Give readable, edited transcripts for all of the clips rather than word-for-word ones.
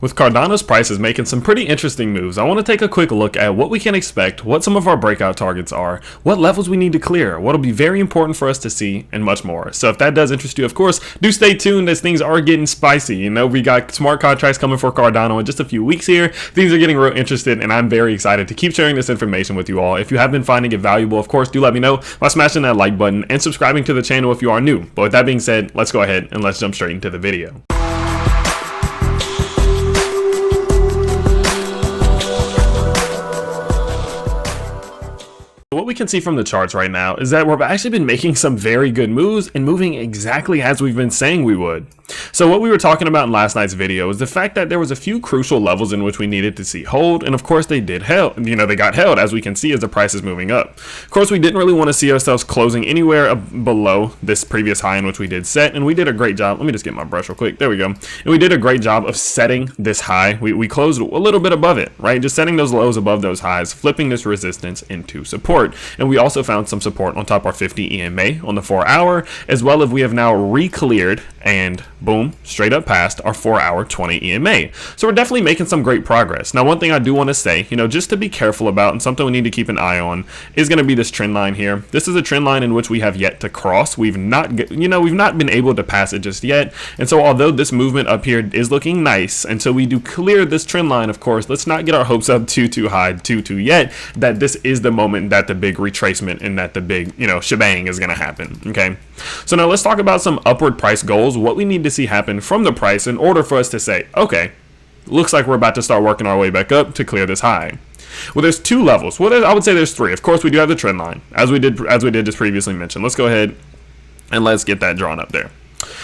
With Cardano's prices making some pretty interesting moves, I want to take a quick look at what we can expect, what some of our breakout targets are, what levels we need to clear, what will be very important for us to see, and much more. So if that does interest you, of course, do stay tuned as things are getting spicy. You know, we got smart contracts coming for Cardano in just a few weeks here. Things are getting real interested, and I'm very excited to keep sharing this information with you all. If you have been finding it valuable, of course, do let me know by smashing that like button and subscribing to the channel if you are new. But with that being said, let's go ahead and let's jump straight into the video. What we can see from the charts right now is that we've actually been making some very good moves and moving exactly as we've been saying we would. So what we were talking about in last night's video is the fact that there was a few crucial levels in which we needed to see hold, and of course they did held. You know, they got held, as we can see, as the price is moving up. Of course, we didn't really want to see ourselves closing anywhere below this previous high in which we did set, and we did a great job. Let me just get my brush real quick. There we go. And we did a great job of setting this high. We closed a little bit above it, right? Just setting those lows above those highs, flipping this resistance into support. And we also found some support on top of our 50 EMA on the 4-hour, as well as we have now re-cleared and boom, straight up past our 4-hour 20 EMA. So we're definitely making some great progress. Now, one thing I do want to say, you know, just to be careful about and something we need to keep an eye on is going to be this trend line here. This is a trend line in which we have yet to cross. We've not been able to pass it just yet. And so although this movement up here is looking nice, until we do clear this trend line, of course, let's not get our hopes up too high too yet that this is the moment that the big retracement and that the big, shebang is going to happen. Okay. So now let's talk about some upward price goals, what we need to see happen from the price in order for us to say, okay, looks like we're about to start working our way back up to clear this high. Well, there's two levels. Well, I would say there's three. Of course, we do have the trend line, as we did just previously mentioned. Let's go ahead and let's get that drawn up there.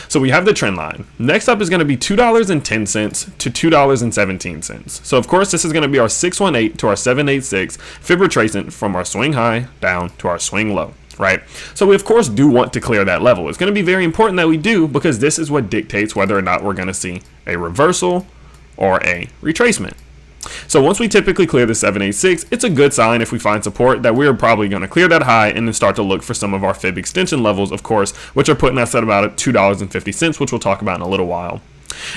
So we have the trend line. Next up is going to be $2.10 to $2.17. So of course, this is going to be our 618 to our 786 fib retracement from our swing high down to our swing low. Right? So we of course do want to clear that level. It's going to be very important that we do, because this is what dictates whether or not we're going to see a reversal or a retracement. So once we typically clear the 786, it's a good sign if we find support that we're probably going to clear that high and then start to look for some of our fib extension levels, of course, which are putting us at about $2.50, which we'll talk about in a little while.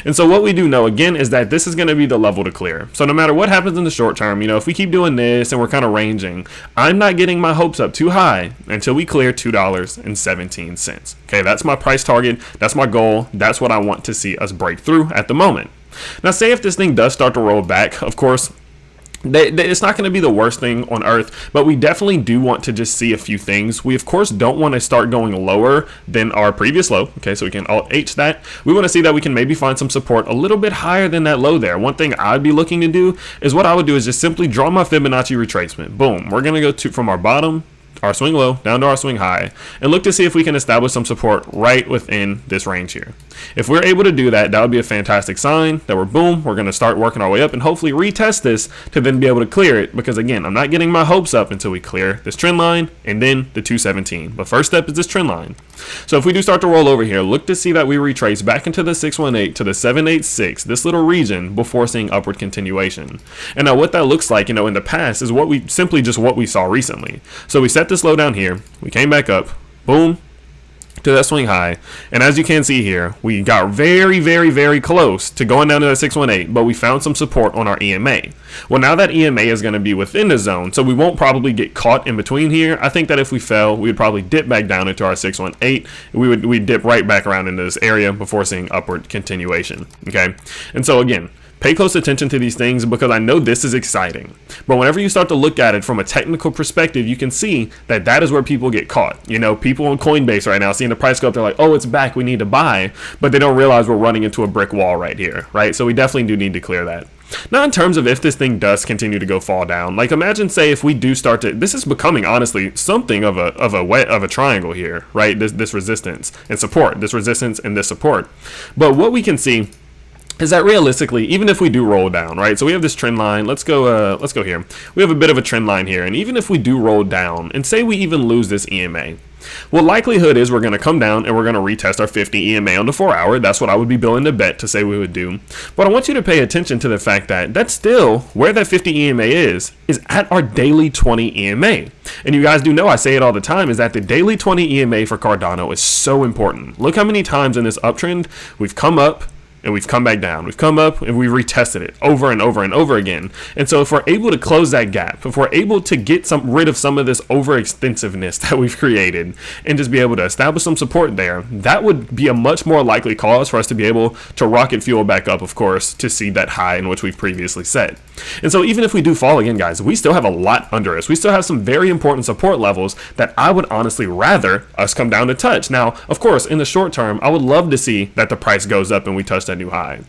And so what we do know, again, is that this is going to be the level to clear. So no matter what happens in the short term, if we keep doing this and we're kind of ranging, I'm not getting my hopes up too high until we clear $2.17. Okay, that's my price target. That's my goal. That's what I want to see us break through at the moment. Now, say if this thing does start to roll back, of course, it's not going to be the worst thing on earth, but we definitely do want to just see a few things. We of course don't want to start going lower than our previous low. Okay, so we can Alt H that. We want to see that we can maybe find some support a little bit higher than that low there. One thing I'd be looking to do is what I would do is just simply draw my Fibonacci retracement. Boom, we're going to go from our bottom, our swing low, down to our swing high, and look to see if we can establish some support right within this range here. If we're able to do that, that would be a fantastic sign that we're going to start working our way up and hopefully retest this to then be able to clear it, because again, I'm not getting my hopes up until we clear this trend line and then the 217. But first step is this trend line. So if we do start to roll over here, look to see that we retrace back into the 618 to the 786, this little region, before seeing upward continuation. And now what that looks like, in the past is what we saw recently. So we set this low down here, we came back up, boom, to that swing high, and as you can see here, we got very close to going down to that 618, but we found some support on our EMA. Well, now that EMA is going to be within the zone, so we won't probably get caught in between here. I think that if we fell, we would probably dip back down into our 618, and we'd dip right back around into this area before seeing upward continuation. Okay, and so again, pay close attention to these things, because I know this is exciting. But whenever you start to look at it from a technical perspective, you can see that that is where people get caught. People on Coinbase right now seeing the price go up, they're like, oh, it's back, we need to buy. But they don't realize we're running into a brick wall right here, right? So we definitely do need to clear that. Now, in terms of if this thing does continue to fall down, like imagine, say, if we do start to, this is becoming honestly something of a triangle here, right? This resistance and support, this resistance and this support. But what we can see is that realistically, even if we do roll down, right? So we have this trend line. Let's go here. We have a bit of a trend line here, and even if we do roll down, and say we even lose this EMA, well, likelihood is we're going to come down and we're going to retest our 50 EMA on the 4-hour. That's what I would be willing to bet to say we would do. But I want you to pay attention to the fact that that's still where that 50 EMA is at our daily 20 EMA. And you guys do know, I say it all the time, is that the daily 20 EMA for Cardano is so important. Look how many times in this uptrend we've come up and we've come back down. We've come up and we've retested it over and over and over again. And so if we're able to close that gap, if we're able to get rid of some of this overextensiveness that we've created and just be able to establish some support there, that would be a much more likely cause for us to be able to rocket fuel back up, of course, to see that high in which we've previously set. And so even if we do fall again, guys, we still have a lot under us. We still have some very important support levels that I would honestly rather us come down to touch. Now, of course, in the short term, I would love to see that the price goes up and we touch that new high.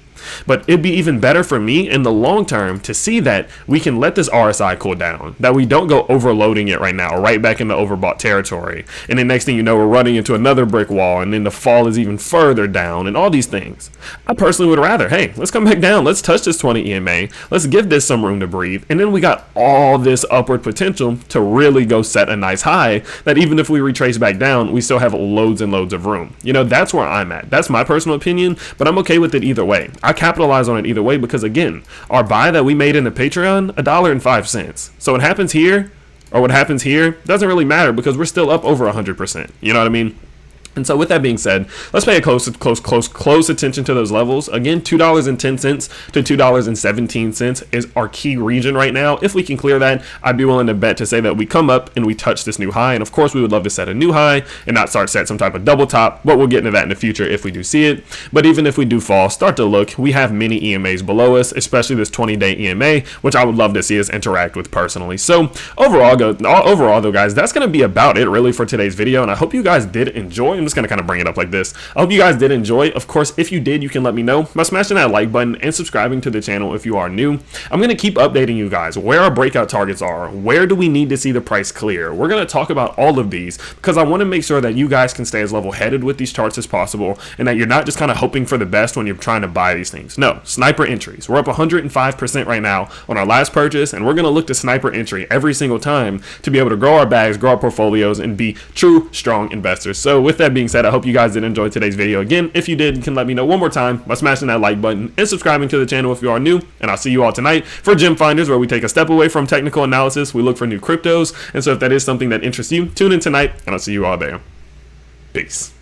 But it'd be even better for me in the long term to see that we can let this RSI cool down, that we don't go overloading it right now, right back into overbought territory. And then next thing you know, we're running into another brick wall, and then the fall is even further down and all these things. I personally would rather, hey, let's come back down. Let's touch this 20 EMA. Let's give this some room to breathe. And then we got all this upward potential to really go set a nice high that even if we retrace back down, we still have loads and loads of room. You know, that's where I'm at. That's my personal opinion, but I'm okay with it either way. I capitalize on it either way because, again, our buy that we made in the Patreon, $1.05. So what happens here or what happens here doesn't really matter because we're still up over 100%. You know what I mean? And so with that being said, let's pay a close attention to those levels. Again, $2.10 to $2.17 is our key region right now. If we can clear that, I'd be willing to bet to say that we come up and we touch this new high. And of course, we would love to set a new high and not set some type of double top, but we'll get into that in the future if we do see it. But even if we do fall, start to look, we have many EMAs below us, especially this 20-day EMA, which I would love to see us interact with personally. So overall though, guys, that's going to be about it really for today's video. And I hope you guys did enjoy. I'm just going to kind of bring it up like this. I hope you guys did enjoy. Of course, if you did, you can let me know by smashing that like button and subscribing to the channel if you are new. I'm going to keep updating you guys where our breakout targets are. Where do we need to see the price clear? We're going to talk about all of these because I want to make sure that you guys can stay as level-headed with these charts as possible and that you're not just kind of hoping for the best when you're trying to buy these things. No, sniper entries. We're up 105% right now on our last purchase, and we're going to look to sniper entry every single time to be able to grow our bags, grow our portfolios, and be true, strong investors. So with that being said, I hope you guys did enjoy today's video. Again, if you did, you can let me know one more time by smashing that like button and subscribing to the channel if you are new. And I'll see you all tonight for Gem Finders, where we take a step away from technical analysis. We look for new cryptos. And so if that is something that interests you, tune in tonight, and I'll see you all there. Peace.